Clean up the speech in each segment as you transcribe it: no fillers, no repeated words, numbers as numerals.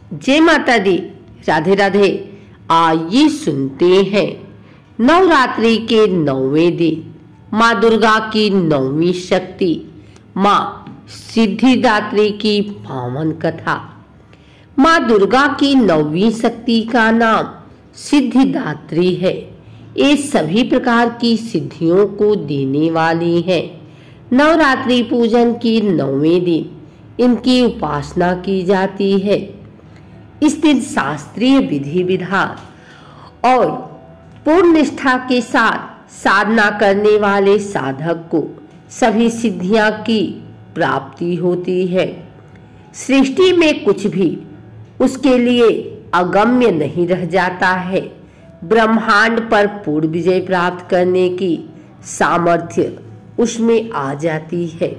जय माता दी, राधे राधे। आइए सुनते हैं नवरात्रि के 9वें दिन माँ दुर्गा की 9वीं शक्ति माँ सिद्धिदात्री की पावन कथा। माँ दुर्गा की 9वीं शक्ति का नाम सिद्धिदात्री है। ये सभी प्रकार की सिद्धियों को देने वाली है। नवरात्रि पूजन की 9वें दिन इनकी उपासना की जाती है। इस दिन शास्त्रीय विधि विधान और पूर्ण निष्ठा के साथ साधना करने वाले साधक को सभी सिद्धियां की प्राप्ति होती है। सृष्टि में कुछ भी उसके लिए अगम्य नहीं रह जाता है। ब्रह्मांड पर पूर्ण विजय प्राप्त करने की सामर्थ्य उसमें आ जाती है।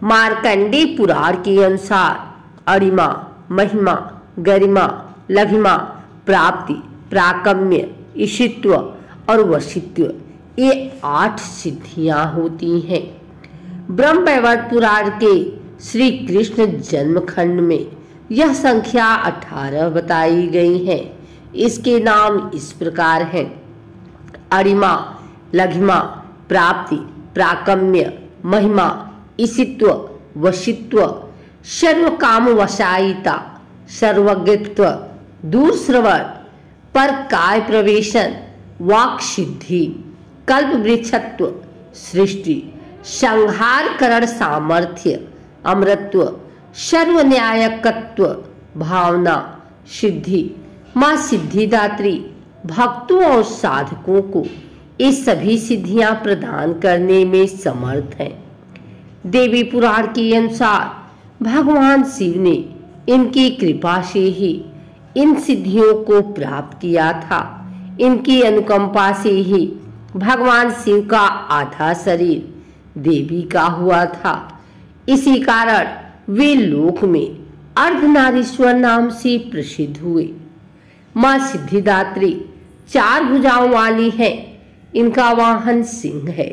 मार्कंडेय पुराण के अनुसार अणिमा, महिमा, गरिमा, लघिमा, प्राप्ति, प्राकम्य, ईशित्व और वशित्व, ये 8 सिद्धियां होती हैं। ब्रह्म वैवर्त पुराण के श्री कृष्ण जन्मखंड में यह संख्या 18 बताई गई है। इसके नाम इस प्रकार हैं: अणिमा, लघिमा, प्राप्ति, प्राकम्य, महिमा, ईशित्व, वशित्व, सर्व काम वशायिता, सर्वज्ञत्व, दूरश्रवण, पर काय प्रवेशन, वाक् सिद्धि, कल्प वृक्षत्व, सृष्टि, संहार करण सामर्थ्य, अमरत्व, सर्व न्यायकत्व, भावना, सिद्धि। माँ सिद्धिदात्री भक्तों और साधकों को ये सभी सिद्धियां प्रदान करने में समर्थ हैं। देवी पुराण के अनुसार भगवान शिव ने इनकी कृपा से ही इन सिद्धियों को प्राप्त किया था। इनकी अनुकंपा से ही भगवान शिव का आधा शरीर देवी का हुआ था। इसी कारण वे लोक में अर्धनारीश्वर नाम से प्रसिद्ध हुए। माँ सिद्धिदात्री 4 भुजाओं वाली है। इनका वाहन सिंह है।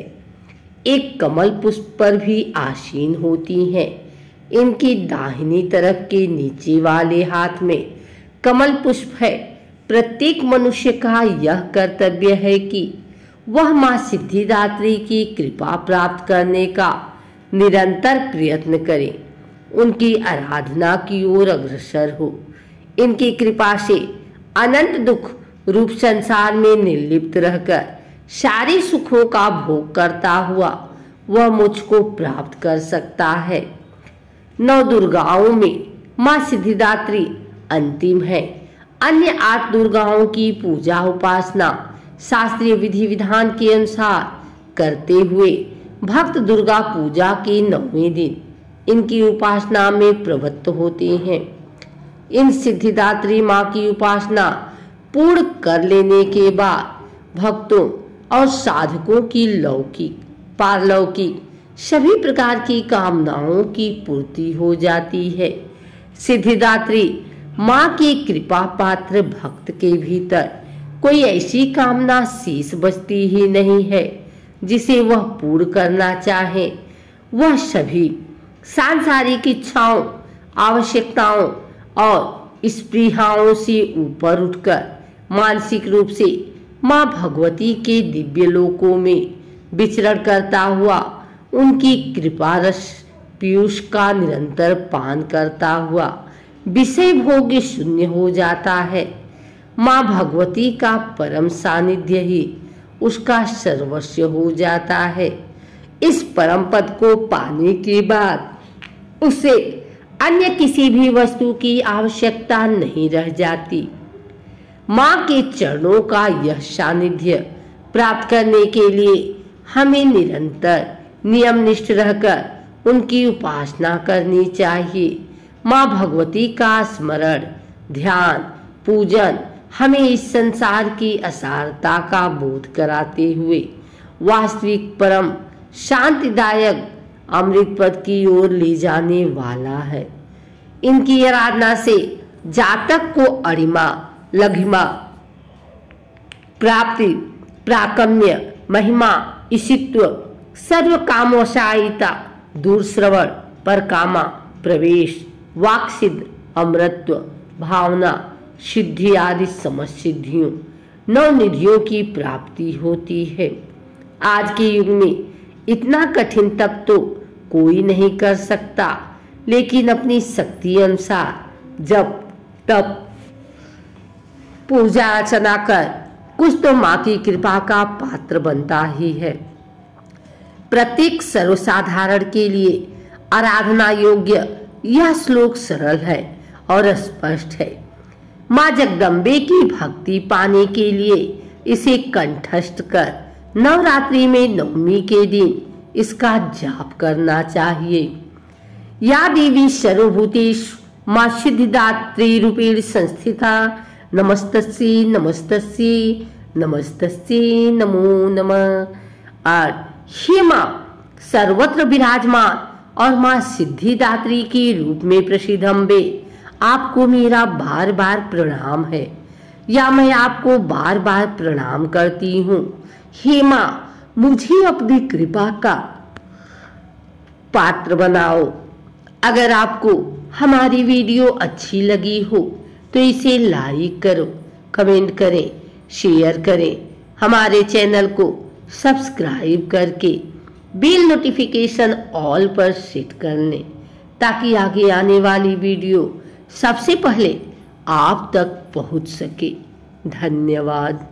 एक कमल पुष्प पर भी आसीन होती हैं। इनकी दाहिनी तरफ के नीचे वाले हाथ में कमल पुष्प है। प्रत्येक मनुष्य का यह कर्तव्य है कि वह माँ सिद्धिदात्री की कृपा प्राप्त करने का निरंतर प्रयत्न करे, उनकी आराधना की ओर अग्रसर हो। इनकी कृपा से अनंत दुख रूप संसार में निर्लिप्त रहकर सारे सुखों का भोग करता हुआ वह मुझको प्राप्त कर सकता है। 9 दुर्गाओं में माँ सिद्धिदात्री अंतिम है। अन्य 8 दुर्गाओं की पूजा उपासना शास्त्रीय विधि विधान के अनुसार करते हुए भक्त दुर्गा पूजा के 9वें दिन इनकी उपासना में प्रवृत्त होते हैं। इन सिद्धिदात्री माँ की उपासना पूर्ण कर लेने के बाद भक्तों और साधकों की लौकिक, पारलौकिक सभी प्रकार की कामनाओं की पूर्ति हो जाती है। सिद्धिदात्री माँ की कृपा पात्र भक्त के भीतर कोई ऐसी कामना शेष बचती ही नहीं है जिसे वह पूर्ण करना चाहे। वह सभी सांसारिक इच्छाओं, आवश्यकताओं और स्पृहाओं से ऊपर उठकर मानसिक रूप से माँ भगवती के दिव्य लोकों में विचरण करता हुआ उनकी कृपा रस पीयूष का निरंतर पान करता हुआ विषय भोग शून्य हो जाता है। माँ भगवती का परम सानिध्य ही उसका सर्वस्व हो जाता है। इस परम पद को पाने के बाद उसे अन्य किसी भी वस्तु की आवश्यकता नहीं रह जाती। माँ के चरणों का यह सानिध्य प्राप्त करने के लिए हमें निरंतर नियमनिष्ठ रहकर उनकी उपासना करनी चाहिए। माँ भगवती का स्मरण, ध्यान, पूजन हमें इस संसार की असारता का बोध कराते हुए वास्तविक परम शांतिदायक अमृत पद की ओर ले जाने वाला है। इनकी आराधना से जातक को अणिमा, लघिमा, प्राप्ति, प्राकम्य, महिमा, ईशित्व, सर्व कामवशायिता, दूरश्रवण, परकामा, प्रवेश, वाक्सिद्ध, अमरत्व, भावना, सिद्धि आदि समस्त सिद्धियों, नौ निधियों की प्राप्ति होती है। आज के युग में इतना कठिन तप तो कोई नहीं कर सकता, लेकिन अपनी शक्ति अनुसार जब तप पूजा अर्चना कर कुछ तो माँ की कृपा का पात्र बनता ही है। प्रत्येक सर्वसाधारण के लिए आराधना योग्य यह श्लोक सरल है और स्पष्ट है। माँ जगदम्बे की भक्ति पाने के लिए इसे कंठस्थ कर नवरात्रि में नवमी के दिन इसका जाप करना चाहिए। या देवी सर्वभूतेषु माँ सिद्धिदात्री रूपेण संस्थिता नमस्तस्यै नमस्तस्यै नमस्तस्यै नमो नमः। और हे माँ सर्वत्र विराजमान और माँ सिद्धिदात्री के रूप में प्रसिद्ध अम्बे, आपको मेरा बार बार प्रणाम है, या मैं आपको बार बार प्रणाम करती हूँ। हे माँ मुझे अपनी कृपा का पात्र बनाओ। अगर आपको हमारी वीडियो अच्छी लगी हो तो इसे लाइक करो, कमेंट करें, शेयर करें। हमारे चैनल को सब्सक्राइब करके बेल नोटिफिकेशन ऑल पर सेट कर लें, ताकि आगे आने वाली वीडियो सबसे पहले आप तक पहुंच सके। धन्यवाद।